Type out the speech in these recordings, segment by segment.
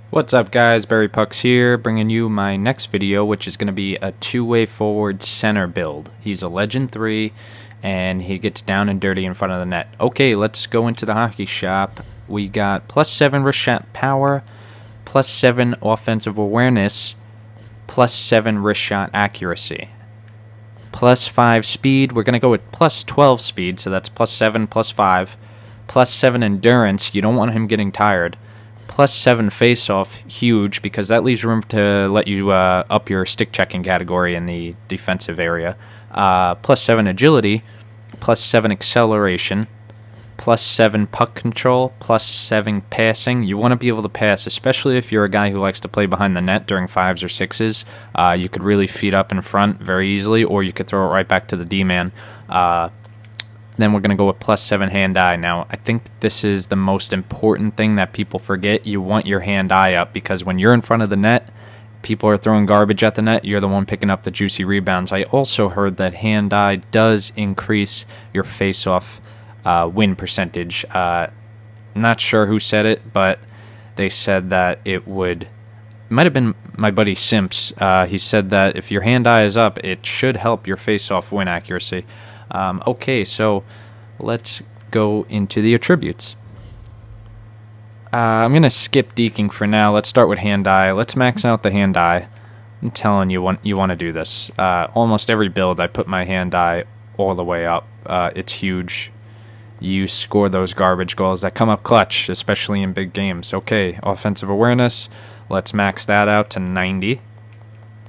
What's up guys, Barry Pucks here, bringing you my next video, which is going to be a two-way forward center build. He's a Legend 3, and he gets down and dirty in front of the net. Okay, let's go into the hockey shop. We got +7 wrist shot power, +7 offensive awareness, +7 wrist shot accuracy, +5 speed. We're going to go with +12 speed, so that's +7, +5, +7 endurance. You don't want him getting tired. +7 face-off, huge, because that leaves room to let you up your stick checking category in the defensive area. +7 agility, +7 acceleration, +7 puck control, +7 passing. You want to be able to pass, especially if you're a guy who likes to play behind the net during 5s or 6s. You could really feed up in front very easily, or you could throw it right back to the D-man. Then we're going to go with +7 hand-eye. Now, I think this is the most important thing that people forget. You want your hand-eye up, because when you're in front of the net, people are throwing garbage at the net. You're the one picking up the juicy rebounds. I also heard that hand-eye does increase your face-off win percentage. Not sure who said it, but they said that it would... It might have been my buddy Simps. He said that if your hand-eye is up, it should help your face-off win accuracy. Okay, so let's go into the attributes. I'm going to skip deking for now. Let's start with hand-eye. Let's max out the hand-eye. I'm telling you, you want to do this. Almost every build, I put my hand-eye all the way up. It's huge. You score those garbage goals that come up clutch, especially in big games. Okay, offensive awareness. Let's max that out to 90.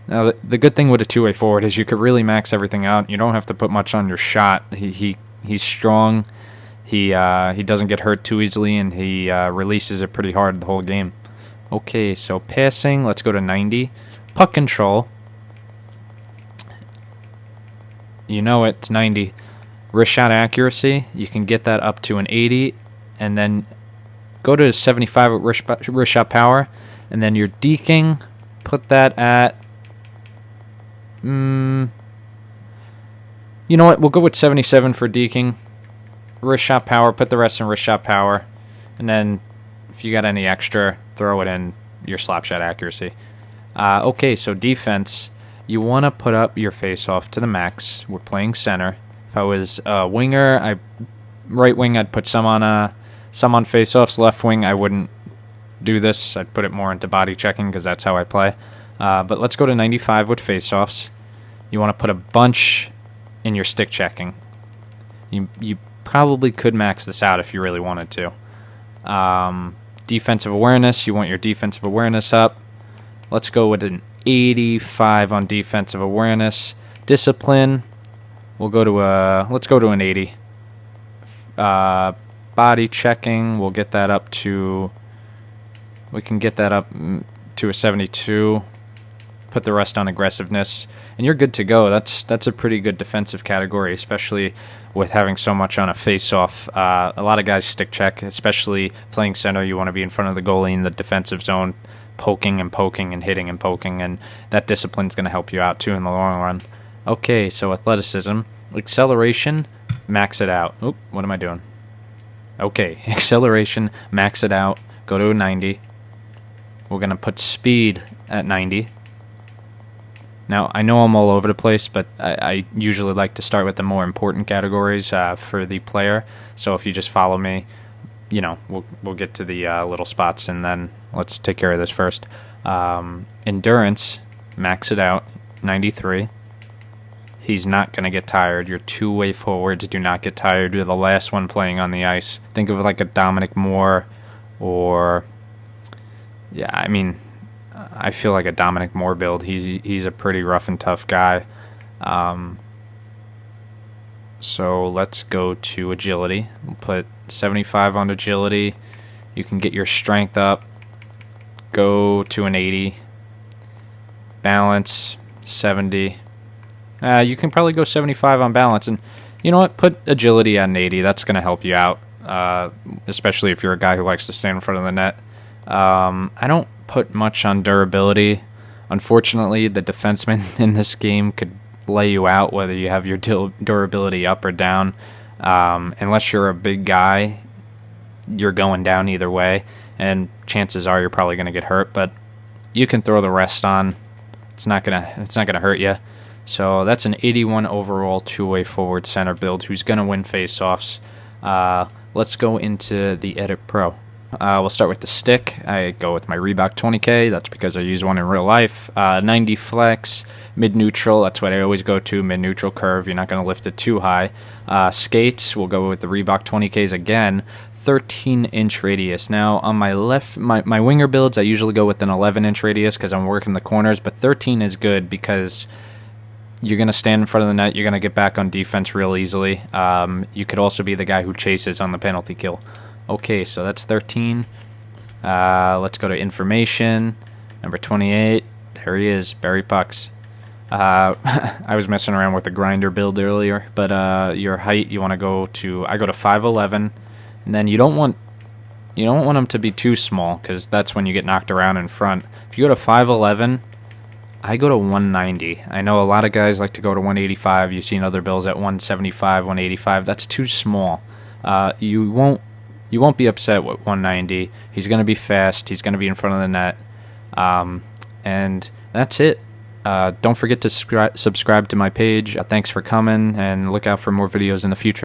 Now, the good thing with a two-way forward is you could really max everything out. You don't have to put much on your shot. He's strong. He doesn't get hurt too easily, and he releases it pretty hard the whole game. Okay, so passing, let's go to 90. Puck control. You know it's 90. Wrist shot accuracy, you can get that up to an 80, and then go to 75 with wrist shot power, and then your deking, put that at... you know what? We'll go with 77 for deking. Wrist shot power, put the rest in wrist shot power. And then if you got any extra, throw it in your slap shot accuracy. Okay, so defense. You want to put up your face-off to the max. We're playing center. If I was a winger, right wing, I'd put some on face-offs. Left wing, I wouldn't do this. I'd put it more into body checking because that's how I play. But let's go to 95 with face-offs. You want to put a bunch in your stick checking. You probably could max this out if you really wanted to. Defensive awareness. You want your defensive awareness up. Let's go with an 85 on defensive awareness. Discipline. Let's go to an 80. Body checking. We'll get that up to. We can get that up to a 72. Put the rest on aggressiveness, and you're good to go. That's a pretty good defensive category, especially with having so much on a face-off. A lot of guys stick check, especially playing center. You want to be in front of the goalie in the defensive zone, poking and poking and hitting and poking, and that discipline's going to help you out too in the long run. Okay, so athleticism, acceleration, max it out. Oop, what am I doing? Okay, acceleration, max it out. Go to a 90. We're going to put speed at 90. Now, I know I'm all over the place, but I usually like to start with the more important categories for the player. So if you just follow me, you know, we'll get to the little spots, and then let's take care of this first. Endurance, max it out, 93. He's not going to get tired. Your two-way forwards do not get tired. You're the last one playing on the ice. Think of it like a Dominic Moore or... Yeah, I mean... I feel like a Dominic Moore build. He's a pretty rough and tough guy. So let's go to agility. We'll put 75 on agility. You can get your strength up. Go to an 80. Balance, 70. You can probably go 75 on balance. And you know what? Put agility at an 80. That's going to help you out, especially if you're a guy who likes to stand in front of the net. I don't put much on durability. Unfortunately, the defenseman in this game could lay you out whether you have your durability up or down. Unless you're a big guy, you're going down either way. and chances are you're probably going to get hurt, but you can throw the rest on. It's not gonna hurt you. So that's an 81 overall two-way forward center build who's going to win faceoffs. Let's go into the Edit Pro. We'll start with the stick. I go with my Reebok 20K. That's because I use one in real life. 90 flex, mid-neutral. That's what I always go to, mid-neutral curve. You're not going to lift it too high. Skates, we'll go with the Reebok 20Ks again. 13-inch radius. Now, on my left, my winger builds, I usually go with an 11-inch radius because I'm working the corners, but 13 is good because you're going to stand in front of the net. You're going to get back on defense real easily. You could also be the guy who chases on the penalty kill. Okay, so that's 13. Let's go to information. Number 28. There he is, Barry Pucks. I was messing around with the grinder build earlier, but your height, you want to go to, I go to 5'11", and then you don't want them to be too small because that's when you get knocked around in front. If you go to 5'11", I go to 190. I know a lot of guys like to go to 185. You've seen other builds at 175, 185. That's too small. You won't be upset with 190. He's going to be fast. He's going to be in front of the net. And that's it. Don't forget to subscribe to my page. Thanks for coming, and look out for more videos in the future.